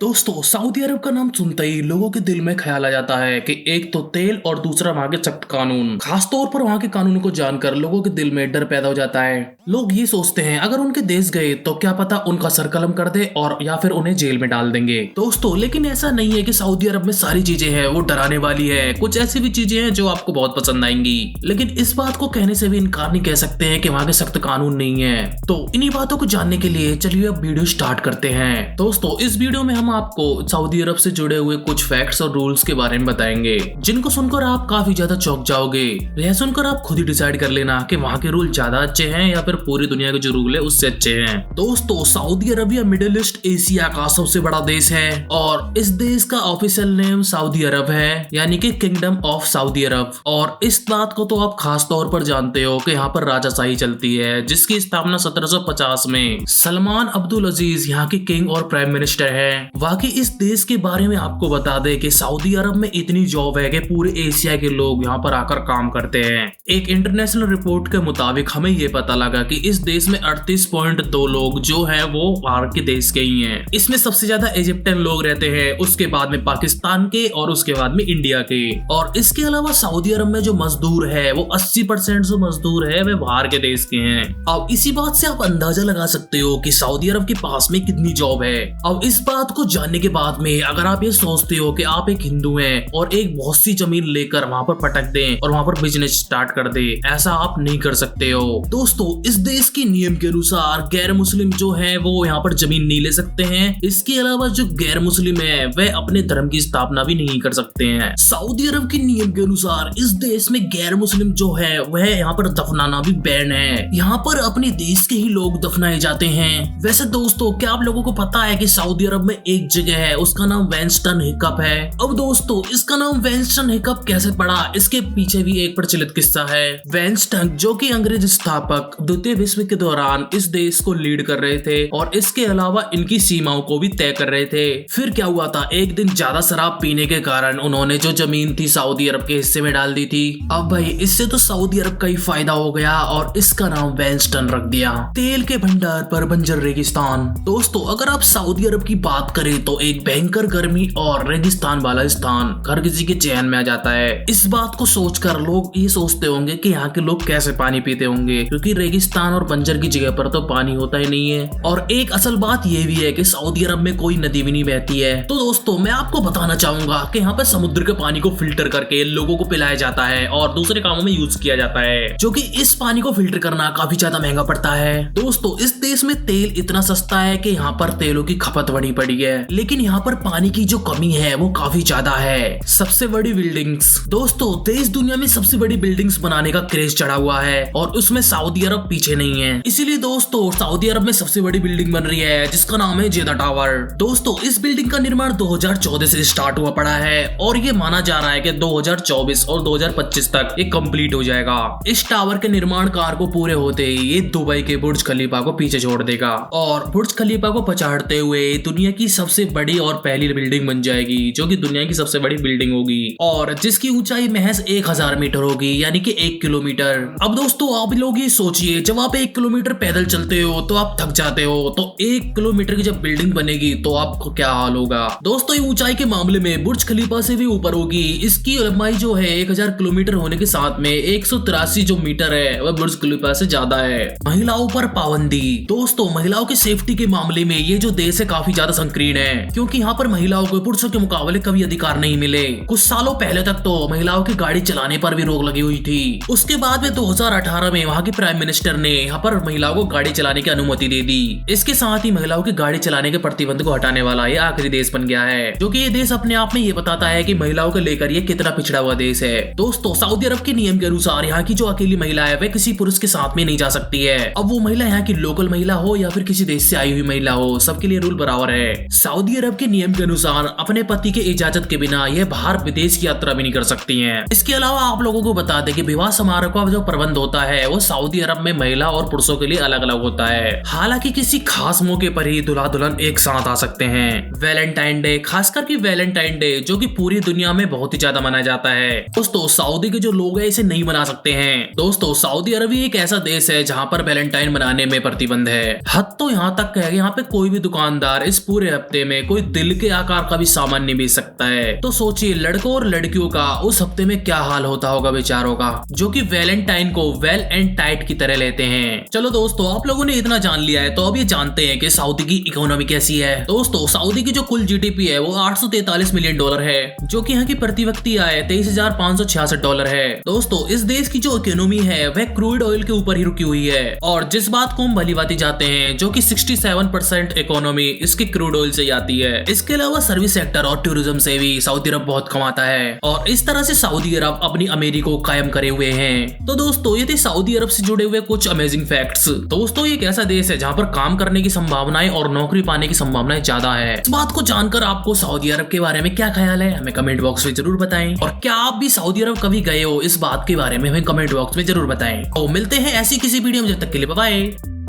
दोस्तों, सऊदी अरब का नाम सुनते ही लोगों के दिल में ख्याल आ जाता है कि एक तो तेल और दूसरा वहाँ के सख्त कानून। खास तौर पर वहाँ के कानूनों को जानकर लोगों के दिल में डर पैदा हो जाता है। लोग ये सोचते हैं अगर उनके देश गए तो क्या पता उनका सर कलम कर दे और या फिर उन्हें जेल में डाल देंगे। दोस्तों, लेकिन ऐसा नहीं है कि सऊदी अरब में सारी चीजें हैं वो डराने वाली है। कुछ ऐसी भी चीजें हैं जो आपको बहुत पसंद आएंगी, लेकिन इस बात को कहने से भी इनकार नहीं कह सकते हैं कि वहाँ के सख्त कानून नहीं है। तो इन्हीं बातों को जानने के लिए चलिए अब वीडियो स्टार्ट करते हैं। दोस्तों, इस वीडियो में हम आपको सऊदी अरब से जुड़े हुए कुछ फैक्ट्स और रूल्स के बारे में बताएंगे, जिनको सुनकर आप काफी ज्यादा चौंक जाओगे। यह सुनकर आप खुद ही डिसाइड कर लेना कि वहाँ के रूल ज्यादा अच्छे हैं या फिर पूरी दुनिया के जो रूल है उससे अच्छे हैं। दोस्तों, Saudi Arabia middle east Asia का सबसे बड़ा देश है और इस देश का ऑफिशियल नेम सऊदी अरब है, यानी कि किंगडम ऑफ सऊदी अरब। और इस बात को तो आप खास तौर पर जानते हो कि यहाँ पर राजाशाही चलती है, जिसकी स्थापना 1750 में सलमान अब्दुल अजीज यहाँ के किंग और प्राइम मिनिस्टर है। बाकी इस देश के बारे में आपको बता दे कि सऊदी अरब में इतनी जॉब है कि पूरे एशिया के लोग यहाँ पर आकर काम करते हैं। एक इंटरनेशनल रिपोर्ट के मुताबिक हमें ये पता लगा कि इस देश में 38.2 लोग जो हैं वो बाहर के देश के ही हैं। इसमें सबसे ज्यादा इजिप्टियन लोग रहते हैं, उसके बाद में पाकिस्तान के और उसके बाद में इंडिया के। और इसके अलावा सऊदी अरब में जो मजदूर है वो 80% जो मजदूर है वे बाहर के देश के हैं। अब इसी बात से आप अंदाजा लगा सकते हो कि सऊदी अरब के पास में कितनी जॉब है। अब इस बात को जानने के बाद में अगर आप ये सोचते हो कि आप एक हिंदू हैं और एक बहुत सी जमीन लेकर वहाँ पर पटक दें और वहाँ पर बिजनेस स्टार्ट कर दे, ऐसा आप नहीं कर सकते हो। दोस्तों, इस देश के नियम के अनुसार गैर मुस्लिम जो है वो यहाँ पर जमीन नहीं ले सकते हैं। इसके अलावा जो गैर मुस्लिम है वह अपने धर्म की स्थापना भी नहीं कर सकते हैं। सऊदी अरब के नियम के अनुसार इस देश में गैर मुस्लिम जो है वह यहाँ पर दफनाना भी बैन है। यहाँ पर अपने देश के ही लोग दफनाए जाते हैं। वैसे दोस्तों, क्या आप लोगों को पता है कि सऊदी अरब में एक जगह है उसका नाम वेंस्टन हिकअप है। अब दोस्तों, इसका नाम वेंस्टन हिकअप कैसे पड़ा, इसके पीछे भी एक प्रचलित किस्सा है। वेंस्टन जो कि अंग्रेज स्थापक द्वितीय विश्व के दौरान इस देश को लीड कर रहे थे और इसके अलावा इनकी सीमाओं को भी तय कर रहे थे। फिर क्या हुआ था, एक दिन ज्यादा शराब पीने के कारण उन्होंने जो जमीन थी सऊदी अरब के हिस्से में डाल दी थी। अब भाई इससे तो सऊदी अरब का ही फायदा हो गया और इसका नाम वेंस्टन रख दिया। तेल के भंडार पर बंजर रेगिस्तान। दोस्तों, अगर आप सऊदी अरब की बात करें तो एक भयंकर गर्मी और रेगिस्तान वाला स्थान हर किसी के चैन में आ जाता है। इस बात को सोचकर लोग ये सोचते होंगे कि यहाँ के लोग कैसे पानी पीते होंगे, क्योंकि रेगिस्तान और बंजर की जगह पर तो पानी होता ही नहीं है। और एक असल बात ये भी है कि सऊदी अरब में कोई नदी भी नहीं बहती है। तो दोस्तों, मैं आपको बताना चाहूंगा कि यहाँ पे समुद्र के पानी को फिल्टर करके लोगों को पिलाया जाता है और दूसरे कामों में यूज किया जाता है, जो कि इस पानी को फिल्टर करना काफी ज्यादा महंगा पड़ता है। दोस्तों, इस देश में तेल इतना सस्ता है कि यहाँ पर तेलों की खपत बढ़ी पड़ी है, लेकिन यहाँ पर पानी की जो कमी है वो काफी ज्यादा है। सबसे बड़ी बिल्डिंग्स। दोस्तों, देश दुनिया में सबसे बड़ी बिल्डिंग्स बनाने का क्रेज चढ़ा हुआ है और उसमें सऊदी अरब पीछे नहीं है। इसीलिए दोस्तों, सऊदी अरब में सबसे बड़ी बिल्डिंग बन रही है जिसका नाम है जेदा टावर। दोस्तों, इस बिल्डिंग का निर्माण 2014 से स्टार्ट हुआ पड़ा है और ये माना जा रहा है कि 2024 और 2025 तक ये कंप्लीट हो जाएगा। इस टावर के निर्माण कार्य को पूरे होते ही ये दुबई के बुर्ज खलीफा को पीछे छोड़ देगा और बुर्ज खलीफा को पछाड़ते हुए दुनिया की सबसे बड़ी और पहली बिल्डिंग बन जाएगी, जो कि दुनिया की सबसे बड़ी बिल्डिंग होगी और जिसकी ऊंचाई महज 1000 मीटर होगी, यानी कि 1 किलोमीटर। अब दोस्तों, आप लोग ये सोचिए, जब आप 1 किलोमीटर पैदल चलते हो तो आप थक जाते हो, तो 1 किलोमीटर की जब बिल्डिंग बनेगी तो आपको क्या हाल होगा। दोस्तों, ये ऊंचाई के मामले में बुर्ज खलीफा से भी ऊपर होगी। इसकी लंबाई जो है 1000 किलोमीटर होने के साथ में 183 जो मीटर है वह बुर्ज खलीफा से ज्यादा है। महिलाओं पर पाबंदी। दोस्तों, महिलाओं की सेफ्टी के मामले में ये जो देश है काफी ज्यादा संकीर्ण है, क्योंकि यहाँ पर महिलाओं को पुरुषों के मुकाबले कभी अधिकार नहीं मिले। कुछ सालों पहले तक तो महिलाओं की गाड़ी चलाने पर भी रोक लगी हुई थी। उसके बाद में 2018 में वहाँ के प्राइम मिनिस्टर ने यहाँ पर महिलाओं को गाड़ी चलाने की अनुमति दे दी। इसके साथ ही महिलाओं की गाड़ी चलाने के प्रतिबंध को हटाने वाला ये आखिरी देश बन गया है, जो कि ये देश अपने आप में ये बताता है कि महिलाओं को लेकर ये कितना पिछड़ा हुआ देश है। दोस्तों, सऊदी अरब के नियम के अनुसार यहाँ की जो अकेली महिला है वह किसी पुरुष के साथ में नहीं जा सकती है। अब वो महिला यहाँ की लोकल महिला हो या फिर किसी देश से आई हुई महिला हो, सबके लिए रूल बराबर है। सऊदी अरब के नियम के अनुसार अपने पति के इजाजत के बिना यह बाहर विदेश की यात्रा भी नहीं कर सकती हैं। इसके अलावा आप लोगों को बता दें कि विवाह समारोह का जो प्रबंध होता है वो सऊदी अरब में महिला और पुरुषों के लिए अलग अलग होता है। हालांकि किसी खास मौके पर ही दूल्हा दुल्हन एक साथ आ सकते हैं। वैलेंटाइन डे, खासकर की वैलेंटाइन डे जो कि पूरी दुनिया में बहुत ही ज्यादा मनाया जाता है। दोस्तों, सऊदी के जो लोग हैं इसे नहीं मना सकते हैं। दोस्तों, सऊदी अरब एक ऐसा देश है जहाँ पर वैलेंटाइन मनाने में प्रतिबंध है। हद तो यहाँ तक है, यहाँ पे कोई भी दुकानदार इस पूरे हफ्ते में कोई दिल के आकार का भी सामान नहीं बेच सकता है। तो सोचिए लड़कों और लड़कियों का उस हफ्ते में क्या हाल होता होगा बेचारों का, जो कि वैलेंटाइन को वेल एंड टाइट की तरह लेते हैं। चलो दोस्तों, आप लोगों ने इतना जान लिया है तो अब ये जानते हैं कि सऊदी की इकोनॉमी कैसी है। दोस्तों, सऊदी की जो कुल जीडीपी है वो $843 मिलियन है, जो कि यहाँ की प्रति व्यक्ति आय $23,566 है। दोस्तों, इस देश की जो इकोनॉमी है वह क्रूड ऑयल के ऊपर ही रुकी हुई है, और जिस बात को हम भली भांति जाते हैं, जो कि 67% इकोनॉमी इसकी क्रूड ऑयल से आती है। इसके अलावा सर्विस सेक्टर और टूरिज्म से भी सऊदी अरब बहुत कमाता है, और इस तरह से सऊदी अरब अपनी अमीरी को कायम करे हुए हैं। तो दोस्तों, ये थे सऊदी अरब से जुड़े हुए कुछ अमेजिंग फैक्ट्स। दोस्तों, ये एक ऐसा देश है जहाँ पर काम करने की संभावनाएं और नौकरी पाने की संभावनाएं ज्यादा है। इस बात को जानकर आपको सऊदी अरब के बारे में क्या ख्याल है, हमें कमेंट बॉक्स में जरूर बताएं। और क्या आप भी सऊदी अरब कभी गए हो, इस बात के बारे में हमें कमेंट बॉक्स में जरूर बताएं। तो मिलते हैं ऐसी किसी वीडियो में, जब तक के लिए बाय बाय।